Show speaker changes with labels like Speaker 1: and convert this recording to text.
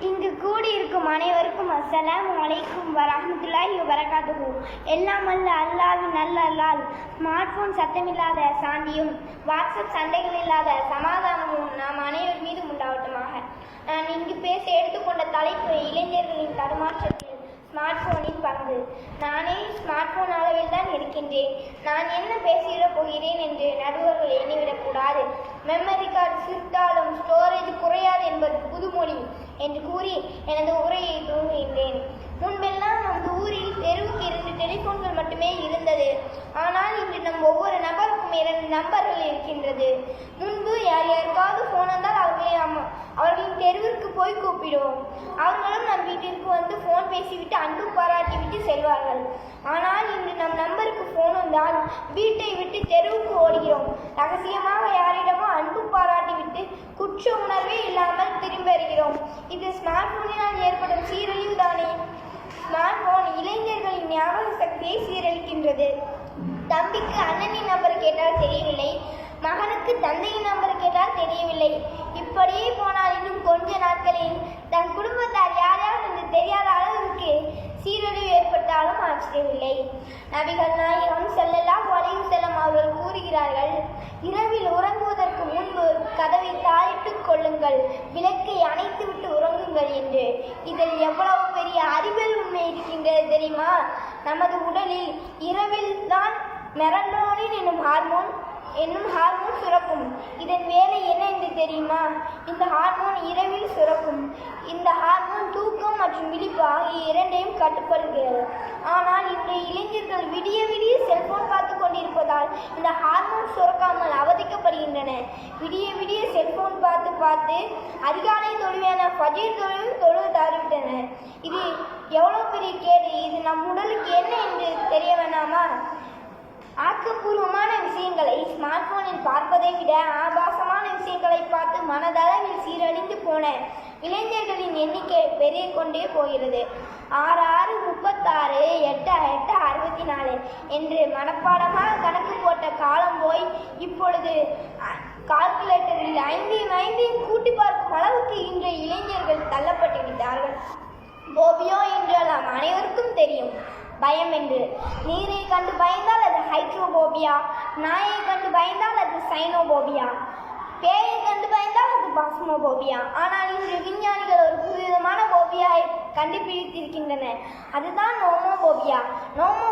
Speaker 1: இங்கு கூடியிருக்கும் அனைவருக்கும் அஸ்ஸலாமு அலைக்கும் வரஹ்மத்துல்லாஹி வபரகாத்துஹு. எல்லாம் அல்ல அல்லாஹ்வின் நல்லருளால் ஸ்மார்ட் போன் சத்தமில்லாத சாந்தியும் வாட்ஸ்அப் சண்டைகள் இல்லாத சமாதானமும் நாம் அனைவர் மீதும் உண்டாவட்டுமாக. நான் இங்கு பேச எடுத்துக்கொண்ட தலைப்பு இளைஞர்களின் தடுமாற்றத்தில் ஸ்மார்ட் போனின் பங்கு. நானே ஸ்மார்ட் போன் அளவில் தான் இருக்கின்றேன். நான் என்ன பேசிவிடப் போகிறேன் என்று நடுவர்கள் எண்ணிவிடக்கூடாது. மெமரி கார்டு சுருட்டாலும் ஸ்டோரேஜ் குறையாது என்பது புதுமொழி என்று கூறி எனது உரையை துவங்குகின்றேன். முன்பெல்லாம் நமது ஊரில் தெருவுக்கு 2 டெலிபோன்கள் மட்டுமே இருந்தது. ஆனால் இன்று நம் ஒவ்வொரு நபருக்கும் 2 நம்பர்கள் இருக்கின்றது. முன்பு யாருக்காவது போன் வந்தால் அவர்களின் தெருவிற்கு போய் கூப்பிடுவோம். அவர்களும் நம் வீட்டிற்கு வந்து போன் பேசிவிட்டு அன்பு பாராட்டி விட்டு செல்வார்கள். ஆனால் இன்று நம் நம்பருக்கு போன் வந்தால் வீட்டை விட்டு தெருவுக்கு ஓடுகிறோம். ரகசியமாக யாரிடமோ அன்பு பாராட்டி விட்டு குற்ற உணர்வே இல்லாமல் திரும்பி வருகிறோம். இது ஸ்மார்ட் போனினால் ஏற்படும் சீரழிவு தானே. ஸ்மார்ட் போன் இளைஞர்களின் ஞாபக சக்தியை சீரழிக்கின்றது. தம்பிக்கு அண்ணனின் நம்பர் கேட்டால் தெரியவில்லை, மகனுக்கு தந்தையின் நம்பர் கேட்டால் தெரியவில்லை. இப்படியே போனால் இன்னும் கொஞ்ச நாட்களில் தன் குடும்பத்தார் யாராவது என்று தெரியாத அளவிற்கு சீரழிவு ஏற்பட்டாலும் ஆச்சரியமில்லை. நபிகள் நாயகம் ஸல்லல்லாஹு அலைஹி வஸல்லம் அவர்கள் கூறுகிறார்கள், இரவில் உறங்குவதற்கு முன்பு கதவை தாளிட்டுக் கொள்ளுங்கள், விளக்கை அணைத்துவிட்டு உறங்குங்கள் என்று. இதில் எவ்வளவு பெரிய அறிவியல் உண்மை இருக்கின்றது தெரியுமா? நமது உடலில் இரவில் தான் மெலட்டோனின் என்னும் ஹார்மோன் சுரக்கும். இதன் வேலை என்ன என்று தெரியுமா? இந்த ஹார்மோன் இரவில் சுரக்கும். இந்த ஹார்மோன் தூக்கம் மற்றும் விழிப்பு ஆகிய இரண்டையும் கட்டுப்படுகிறது. ஆனால் இன்றைய இளைஞர்கள் விடிய விடிய செல்போன் பார்த்து கொண்டிருப்பதால் இந்த ஹார்மோன் சுரக்காமல் அவதிக்கப்படுகின்றன. விடிய விடிய செல்போன் பார்த்து அதிகாலை தொழுவையான ஃபஜ்ர் தொழுவும் தொழுவ தவறிவிட்டனர். இது எவ்வளவு பெரிய கேடு! இது நம் உடலுக்கு என்ன என்று தெரிய வேண்டாமா? ஆக்கப்பூர்வமான விஷயங்களை ஸ்மார்ட் போனில் பார்ப்பதை விட ஆபாசமான விஷயங்களை பார்த்து மனதளவில் சீரழிந்து போன இளைஞர்களின் எண்ணிக்கை பெரிய கொண்டே போகிறது. 6 6 36 8 8 64 என்று மனப்பாடமாக கணக்கு போட்ட காலம் போய் இப்பொழுது கால்குலேட்டரில் 5 கூட்டி பார்க்கும் அளவுக்கு இன்றைய இளைஞர்கள் தள்ளப்பட்டு விட்டார்கள். போபியோ என்று நாம் அனைவருக்கும் தெரியும், பயம் என்று. நீரை கண்டு பயந்தால் அது ஹைட்ரோபோபியா, நாயை கண்டு பயந்தால் அது சைனோபோபியா, பேயை கண்டு பயந்தால் அது பாஸ்மோபோபியா. ஆனால் இன்று விஞ்ஞானிகள் ஒரு புதுவிதமான போபியாவை கண்டுபிடித்திருக்கின்றனர். அதுதான் நோமோபோபியா.